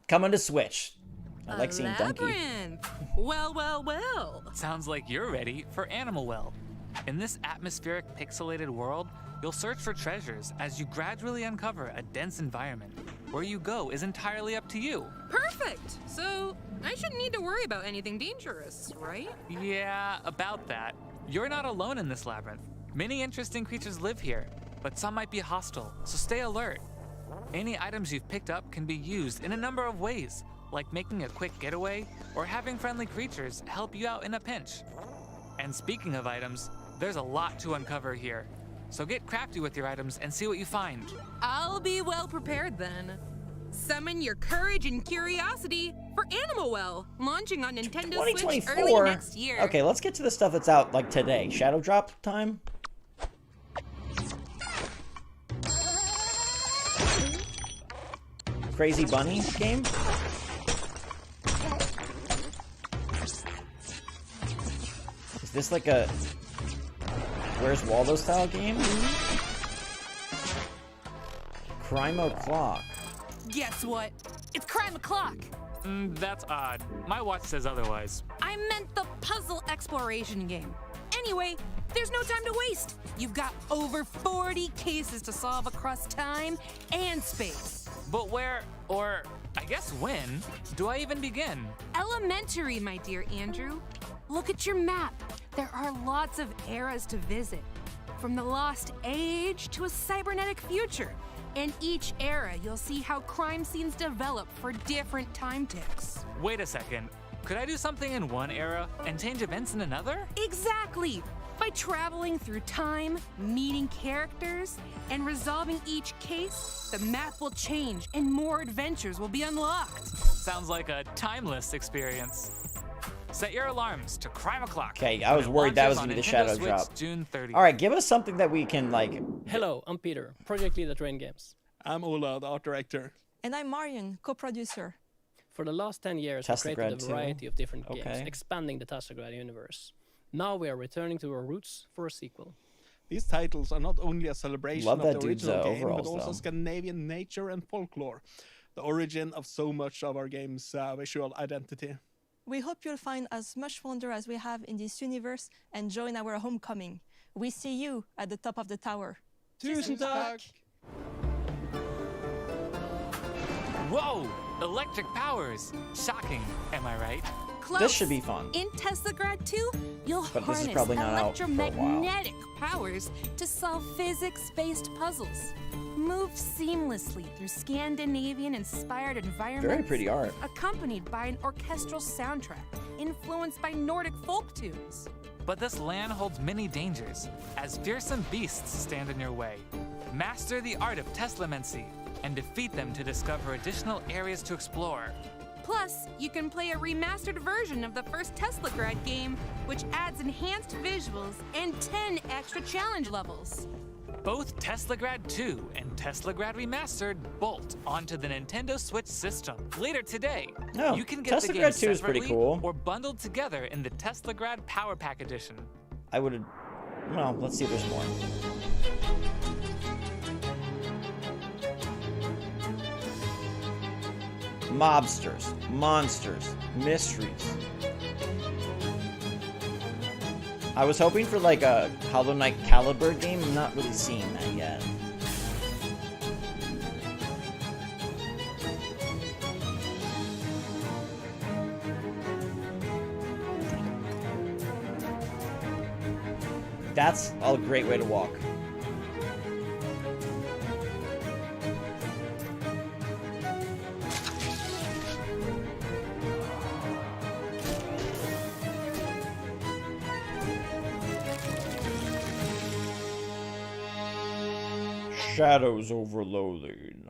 Coming to Switch. I like seeing Donkey. Labyrinth. Well. Sounds like you're ready for Animal Well. In this atmospheric, pixelated world, you'll search for treasures as you gradually uncover a dense environment. Where you go is entirely up to you. Perfect. So I shouldn't need to worry about anything dangerous, right? Yeah, about that. You're not alone in this labyrinth. Many interesting creatures live here, but some might be hostile, so stay alert. Any items you've picked up can be used in a number of ways, like making a quick getaway or having friendly creatures help you out in a pinch. And speaking of items, there's a lot to uncover here. So get crafty with your items and see what you find. I'll be well prepared then. Summon your courage and curiosity for Animal Well, launching on Nintendo Switch early next year. Okay, let's get to the stuff that's out like today. Shadow drop time. Crazy Bunny game. Is this like a Where's Waldo style game? Crime O'Clock. Guess what? It's Crime O'Clock. That's odd. My watch says otherwise. I meant the puzzle exploration game. Anyway, there's no time to waste. You've got over 40 cases to solve across time and space. But where, or I guess when, do I even begin? Elementary, my dear Andrew. Look at your map. There are lots of eras to visit. From the Lost Age to a cybernetic future. In each era, you'll see how crime scenes develop for different time ticks. Wait a second. Could I do something in one era and change events in another? Exactly! By traveling through time, meeting characters, and resolving each case, the map will change and more adventures will be unlocked. Sounds like a timeless experience. Set your alarms to Crime O'Clock. Okay, I was worried that was going to be the Shadow drop. June 30th. All right, give us something that we can, like... Hello, I'm Peter, project lead at Rain Games. I'm Ola, the art director. And I'm Marion, co-producer. For the last 10 years, we created a variety of different games, expanding the Teslagrad universe. Now we are returning to our roots for a sequel. These titles are not only a celebration of the original game, but overalls, also Scandinavian nature and folklore, the origin of so much of our game's visual identity. We hope you'll find as much wonder as we have in this universe and join our homecoming. We see you at the top of the tower. Tusen tack! Whoa! Electric powers! Shocking, am I right? Close. This should be fun. In Teslagrad 2, you'll harness electromagnetic powers to solve physics-based puzzles. Move seamlessly through Scandinavian-inspired environments. Very pretty art. Accompanied by an orchestral soundtrack influenced by Nordic folk tunes. But this land holds many dangers, as fearsome beasts stand in your way. Master the art of Teslamancy and defeat them to discover additional areas to explore. Plus, you can play a remastered version of the first Teslagrad game, which adds enhanced visuals and 10 extra challenge levels. Both Teslagrad 2 and Teslagrad Remastered bolt onto the Nintendo Switch system later today. Oh, you can get the game Teslagrad 2 is pretty separately cool. or bundled together in the Teslagrad Power Pack Edition. I would have... Well, let's see if there's more. Mobsters, monsters, mysteries. I was hoping for like a Hollow Knight Caliber game. I'm not really seeing that yet. That's a great way to walk. Shadows over Loathing.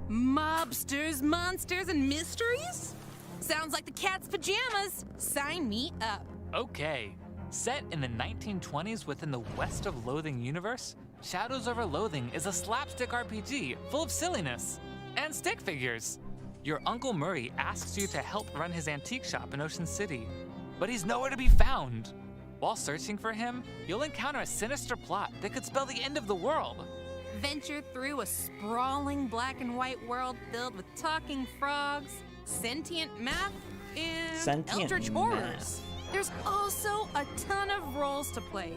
Mobsters, monsters, and mysteries? Sounds like the cat's pajamas. Sign me up. Okay. Set in the 1920s within the West of Loathing universe, Shadows over Loathing is a slapstick RPG full of silliness and stick figures. Your Uncle Murray asks you to help run his antique shop in Ocean City, but he's nowhere to be found. While searching for him, you'll encounter a sinister plot that could spell the end of the world. Venture through a sprawling black and white world filled with talking frogs, sentient math, and eldritch horrors. There's also a ton of roles to play.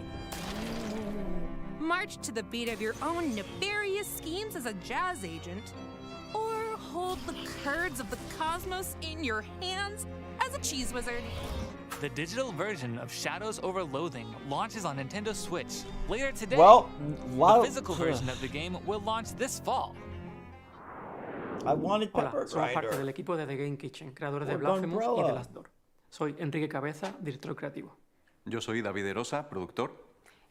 March to the beat of your own nefarious schemes as a jazz agent, or hold the curds of the cosmos in your hands as a cheese wizard. The digital version of Shadows over Loathing launches on Nintendo Switch later today. Well, the physical version of the game will launch this fall. I wanted Pepper Hola, somos parte del equipo de The Game Kitchen, creadores de Blasphemous y de Last Door. Soy Enrique Cabeza, director creativo. Yo soy David Erosa, productor.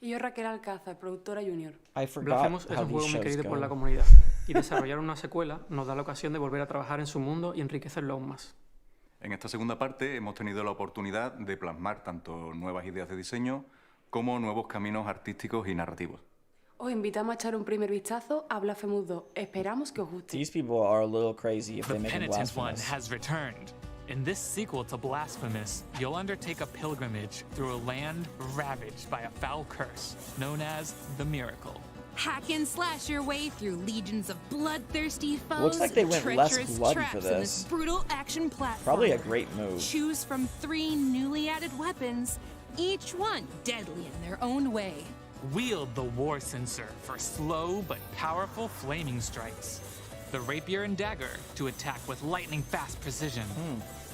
Y yo Raquel Alcázar, productora junior. Blasphemous es un juego muy querido por la comunidad, y desarrollar una secuela nos da la ocasión de volver a trabajar en su mundo y enriquecerlo aún más. En esta segunda parte hemos tenido la oportunidad de plasmar tanto nuevas ideas de diseño como nuevos caminos artísticos y narrativos. Os invitamos a echar un primer vistazo a Blasphemous 2. Esperamos que os guste. These people are a little crazy if The they make a Penitent One Blasphemous. has returned. In this sequel to Blasphemous, you'll undertake a pilgrimage through a land ravaged by a foul curse known as the Miracle. Hack and slash your way through legions of bloodthirsty foes, Looks like they went less treacherous bloody traps for in this. brutal action platform. Probably a great move. Choose from 3 newly added weapons, each one deadly in their own way. Wield the War Censer for slow but powerful flaming strikes. The Rapier and Dagger to attack with lightning-fast precision.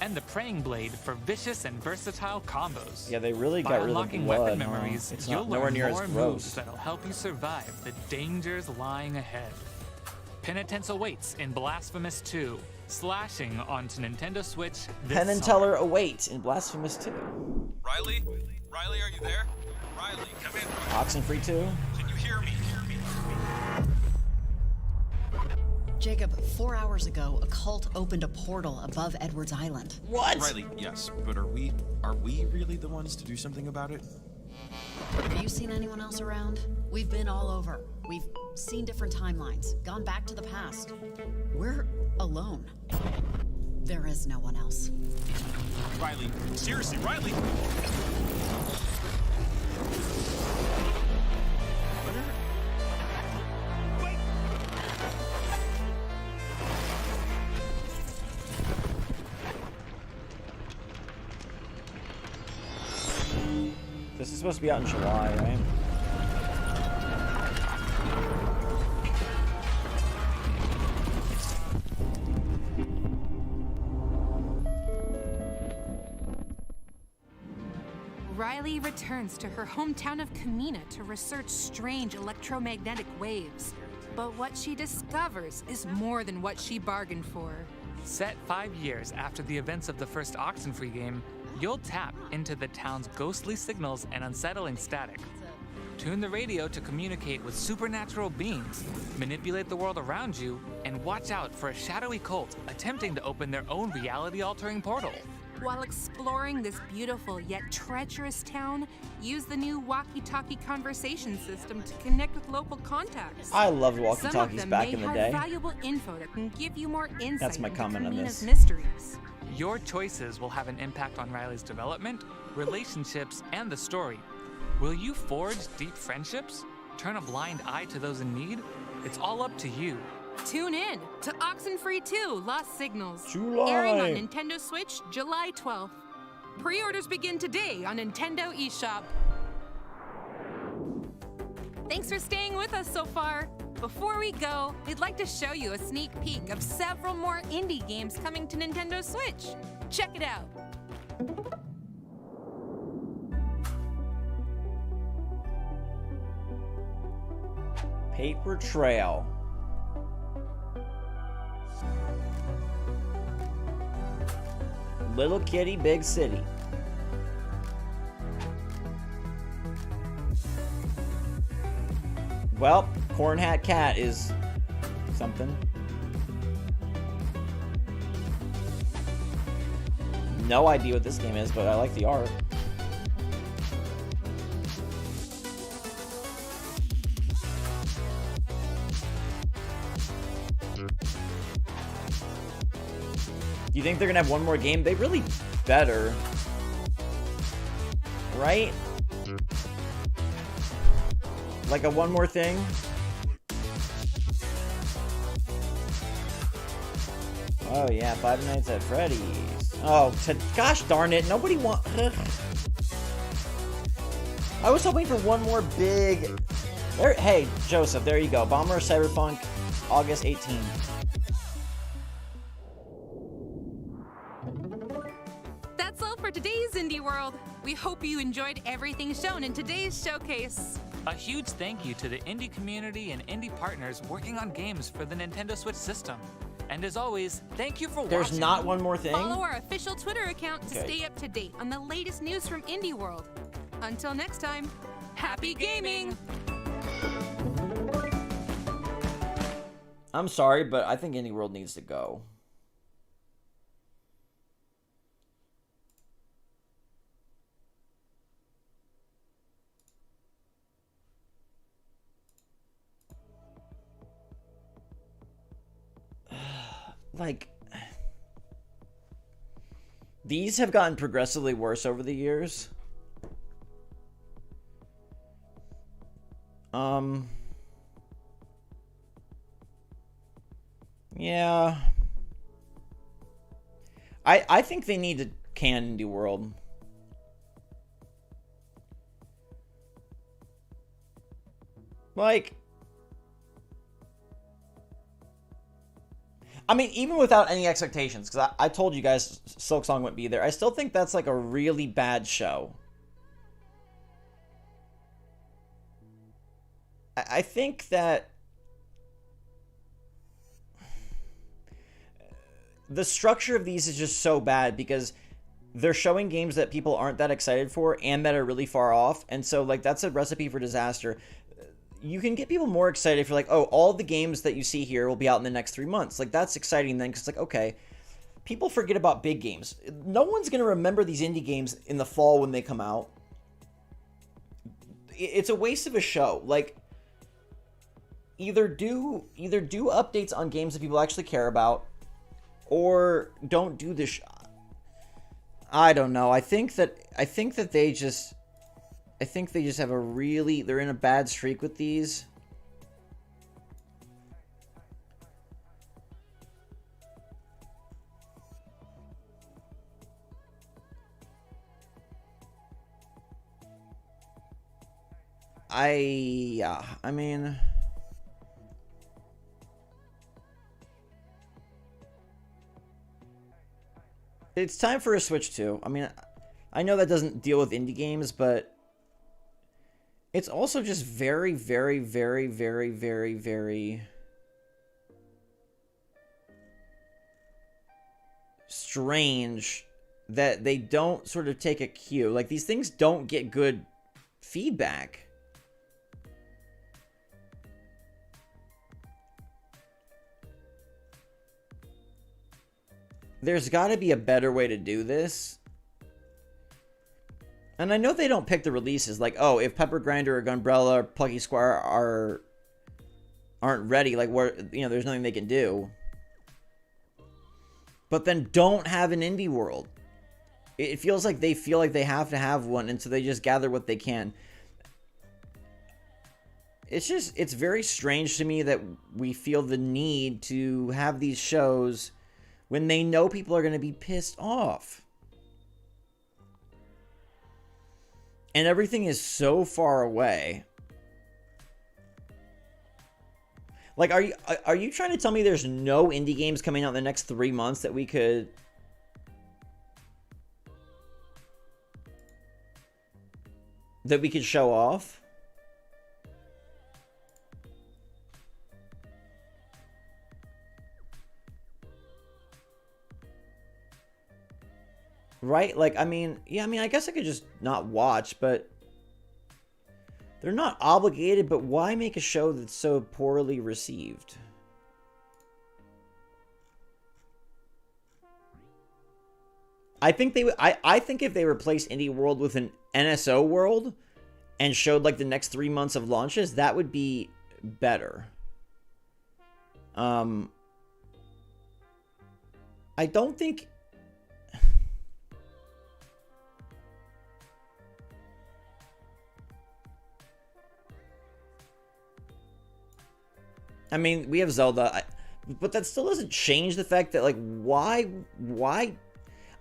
And the Praying Blade for vicious and versatile combos. Yeah, they really By got rid of the unlocking blood. weapon huh? memories, It's you'll not nowhere learn near more as moves gross. that'll help you survive the dangers lying ahead. Penitence awaits in Blasphemous 2, slashing onto Nintendo Switch this Penn and summer. Teller awaits in Blasphemous 2. Riley? Riley, are you there? Riley, come in. Oxenfree 2. Can you hear me? Jacob, 4 hours ago, a cult opened a portal above Edwards Island. What? Riley, yes, but are we really the ones to do something about it? Have you seen anyone else around? We've been all over. We've seen different timelines, gone back to the past. We're alone. There is no one else. Riley, seriously, Riley! This is supposed to be out in July, right? Riley returns to her hometown of Kamina to research strange electromagnetic waves. But what she discovers is more than what she bargained for. Set 5 years after the events of the first Oxenfree game, you'll tap into the town's ghostly signals and unsettling static. Tune the radio to communicate with supernatural beings, manipulate the world around you, and watch out for a shadowy cult attempting to open their own reality-altering portal. While exploring this beautiful yet treacherous town, use the new walkie-talkie conversation system to connect with local contacts. I loved walkie-talkies back in the day. Some of them may have valuable info that can give you more insight That's my into comment on Kamina's this. mysteries. Your choices will have an impact on Riley's development, relationships, and the story. Will you forge deep friendships? Turn a blind eye to those in need? It's all up to you. Tune in to Oxenfree 2 Lost Signals, July. airing on Nintendo Switch July 12th. Pre-orders begin today on Nintendo eShop. Thanks for staying with us so far. Before we go, we'd like to show you a sneak peek of several more indie games coming to Nintendo Switch. Check it out. Paper Trail. Little Kitty, Big City. Well, Corn Hat Cat is something. No idea what this game is, but I like the art. Do you think they're gonna have one more game? They really better. Right? Like a one more thing? Oh yeah, Five Nights at Freddy's. Oh, gosh darn it, nobody want. Ugh. I was hoping for one more big. There, hey, Joseph, there you go. Bomber Cyberpunk, August 18. That's all for today's Indie World. We hope you enjoyed everything shown in today's showcase. A huge thank you to the indie community and indie partners working on games for the Nintendo Switch system. And as always, thank you for watching. There's not one more thing? Follow our official Twitter account to Okay. stay up to date on the latest news from Indie World. Until next time, happy gaming! I'm sorry, but I think Indie World needs to go. Like, these have gotten progressively worse over the years. Yeah. I think they need to can Indie World. Like, I mean, even without any expectations, because I told you guys Silksong wouldn't be there, I still think that's like a really bad show. I think that the structure of these is just so bad because they're showing games that people aren't that excited for and that are really far off. And so, like, that's a recipe for disaster. You can get people more excited if you're like, oh, all the games that you see here will be out in the next 3 months. Like, that's exciting then, because, like, okay, people forget about big games. No one's going to remember these indie games in the fall when they come out. It's a waste of a show. Like, either do updates on games that people actually care about, or don't do this. I don't know. I think that they just have a really, they're in a bad streak with these. I mean, it's time for a Switch 2. I mean, I know that doesn't deal with indie games, but it's also just very, very, very, very, very, very strange that they don't sort of take a cue. Like, these things don't get good feedback. there's got to be a better way to do this. And I know they don't pick the releases. Like, oh, if Pepper Grinder or Gunbrella or Plucky Squire aren't ready, like, there's nothing they can do. But then don't have an indie world. It feels like they feel like they have to have one, and so they just gather what they can. It's very strange to me that we feel the need to have these shows when they know people are going to be pissed off. And everything is so far away. Like, are you trying to tell me there's no indie games coming out in the next 3 months that we could... show off? Right? Like, I mean, I guess I could just not watch, but they're not obligated, but why make a show that's so poorly received? I think I think if they replaced Indie World with an NSO World and showed like the next 3 months of launches, that would be better. I don't think... I mean, we have Zelda, but that still doesn't change the fact that, like, why?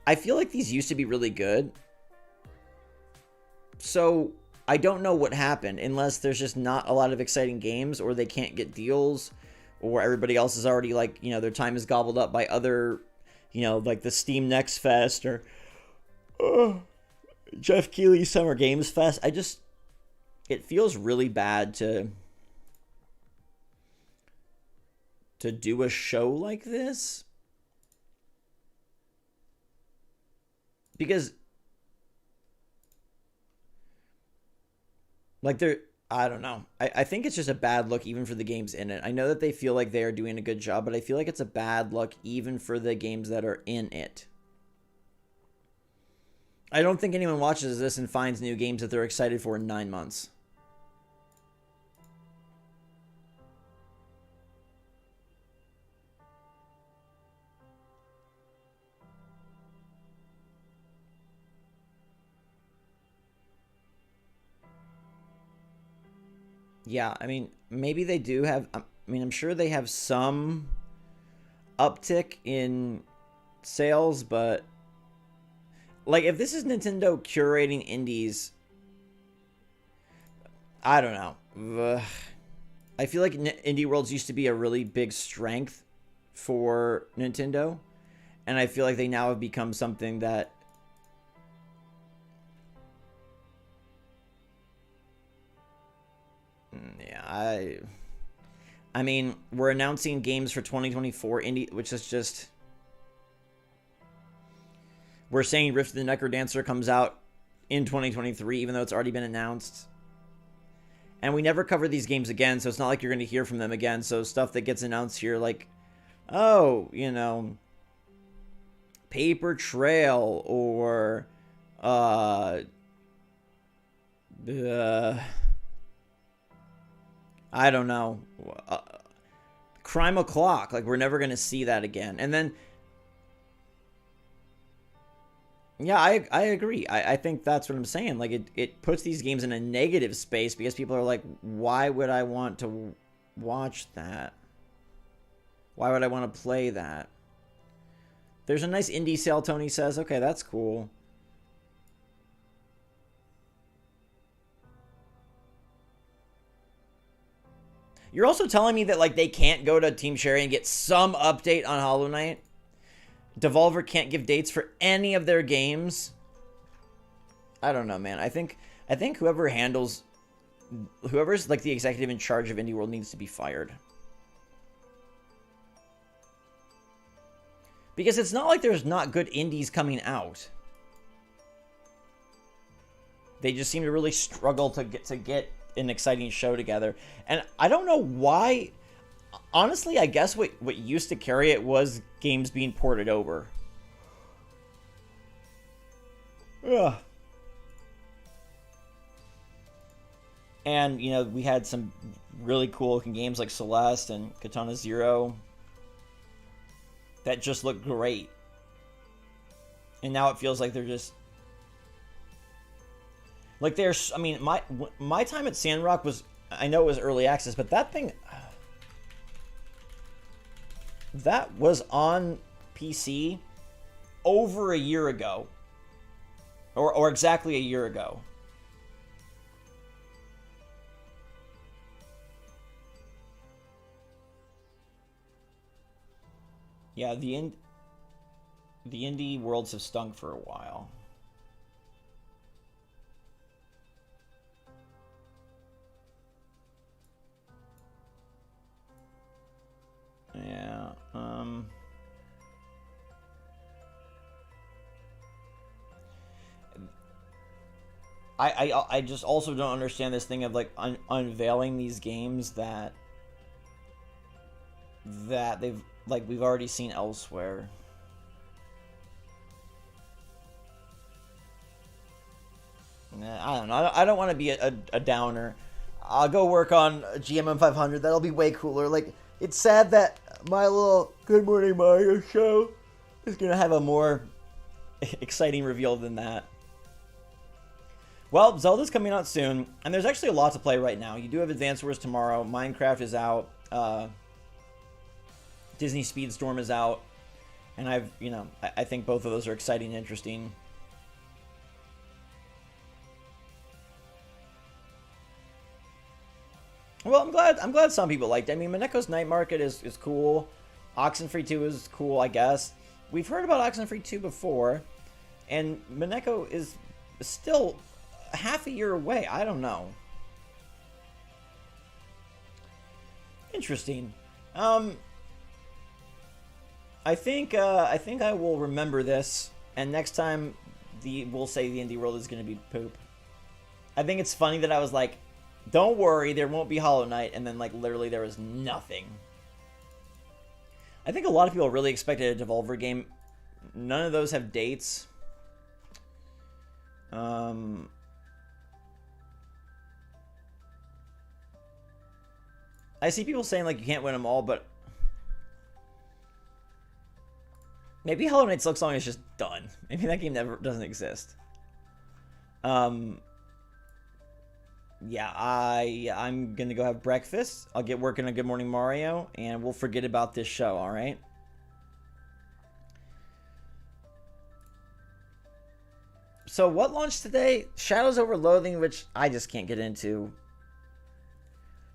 I feel like these used to be really good. So, I don't know what happened, unless there's just not a lot of exciting games, or they can't get deals, or everybody else is already, like, their time is gobbled up by other, like the Steam Next Fest, or Jeff Keighley's Summer Games Fest. It feels really bad to do a show like this, because like I don't know. I think it's just a bad look even for the games in it. I know that they feel like they are doing a good job, but I feel like it's a bad look even for the games that are in it. I don't think anyone watches this and finds new games that they're excited for in 9 months. Yeah, I mean, maybe they do have... I mean, I'm sure they have some uptick in sales, but... like, if this is Nintendo curating indies... I don't know. I feel like Indie Worlds used to be a really big strength for Nintendo. And I feel like they now have become something that... yeah, I mean, we're announcing games for 2024 indie, which is just... we're saying Rift of the NecroDancer comes out in 2023, even though it's already been announced. And we never cover these games again, so it's not like you're going to hear from them again. So stuff that gets announced here, like, oh, Paper Trail, or, I don't know. Crime O'Clock. Like, we're never going to see that again. And then... yeah, I agree. I think that's what I'm saying. Like, it puts these games in a negative space because people are like, why would I want to watch that? Why would I want to play that? There's a nice indie sale, Tony says. Okay, that's cool. You're also telling me that, like, they can't go to Team Cherry and get some update on Hollow Knight? Devolver can't give dates for any of their games? I don't know, man. I think whoever's like the executive in charge of Indie World needs to be fired. Because it's not like there's not good indies coming out. They just seem to really struggle to get an exciting show together. And I don't know why. Honestly, I guess what used to carry it was games being ported over. Ugh. And, you know, we had some really cool looking games like Celeste and Katana Zero that just look great. And now it feels like they're just... Like there's... I mean, my time at Sandrock was... I know it was early access, but that thing... That was on PC over a year ago. Or exactly a year ago. Yeah, the indie worlds have stunk for a while. Yeah, I just also don't understand this thing of like unveiling these games that they've like we've already seen elsewhere. I don't know. I don't want to be a downer. I'll go work on GMM 500. That'll be way cooler. Like, it's sad that my little Good Morning Mario show is gonna have a more exciting reveal than that. Well, Zelda's coming out soon, and there's actually a lot to play right now. You do have Advance Wars tomorrow. Minecraft is out. Disney Speedstorm is out. And I think both of those are exciting and interesting. Well, I'm glad some people liked it. I mean, Moneko's Night Market is cool. Oxenfree 2 is cool, I guess. We've heard about Oxenfree 2 before, and Moneko is still half a year away. I don't know. Interesting. I think I will remember this, and next time we'll say the indie world is going to be poop. I think it's funny that I was like, don't worry, there won't be Hollow Knight, and then like literally there was nothing. I think a lot of people really expected a Devolver game. None of those have dates. I see people saying like you can't win them all, but maybe Hollow Knight's Silk Song is just done. Maybe that game never doesn't exist. Yeah, I'm gonna go have breakfast. I'll get working on Good Morning Mario, and we'll forget about this show, alright? So what launched today? Shadows over Loathing, which I just can't get into.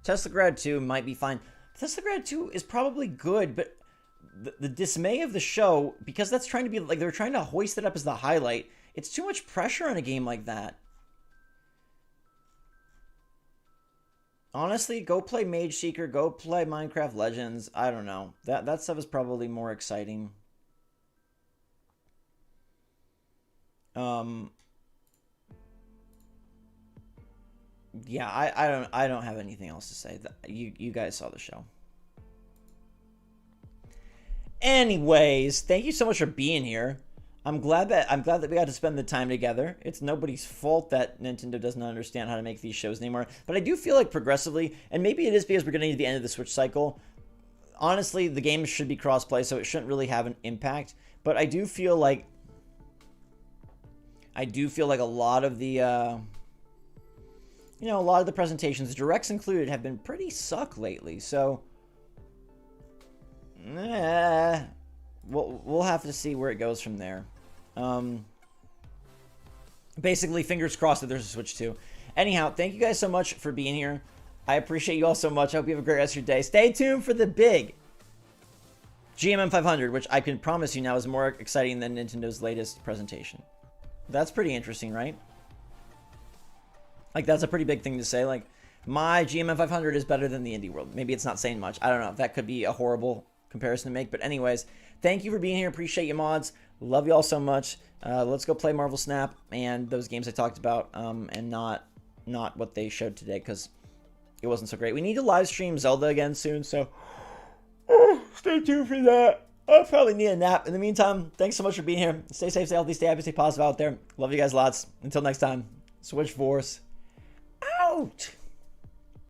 Teslagrad 2 might be fine. Teslagrad 2 is probably good, but the dismay of the show, because that's trying to be like, they're trying to hoist it up as the highlight. It's too much pressure on a game like that. Honestly, go play Mage Seeker, go play Minecraft Legends. I don't know. That stuff is probably more exciting. Yeah, I don't have anything else to say. You guys saw the show. Anyways, thank you so much for being here. I'm glad that we got to spend the time together. It's nobody's fault that Nintendo doesn't understand how to make these shows anymore. But I do feel like progressively, and maybe it is because we're getting to the end of the Switch cycle. Honestly, the games should be crossplay, so it shouldn't really have an impact. But I do feel like a lot of the a lot of the presentations, directs included, have been pretty suck lately. So we'll have to see where it goes from there. Basically, fingers crossed that there's a Switch 2. Anyhow, thank you guys so much for being here. I appreciate you all so much. I hope you have a great rest of your day. Stay tuned for the big GMM 500, which I can promise you now is more exciting than Nintendo's latest presentation. That's pretty interesting, right? Like, that's a pretty big thing to say. Like, my GMM 500 is better than the indie world. Maybe it's not saying much. I don't know. That could be a horrible comparison to make. But anyways, thank you for being here. Appreciate you, mods. Love you all so much. Let's go play Marvel Snap and those games I talked about, and not what they showed today, because it wasn't so great. We need to live stream Zelda again soon, so stay tuned for that. I'll probably need a nap. In the meantime, thanks so much for being here. Stay safe, stay healthy, stay happy, stay positive out there. Love you guys lots. Until next time, SwitchForce out.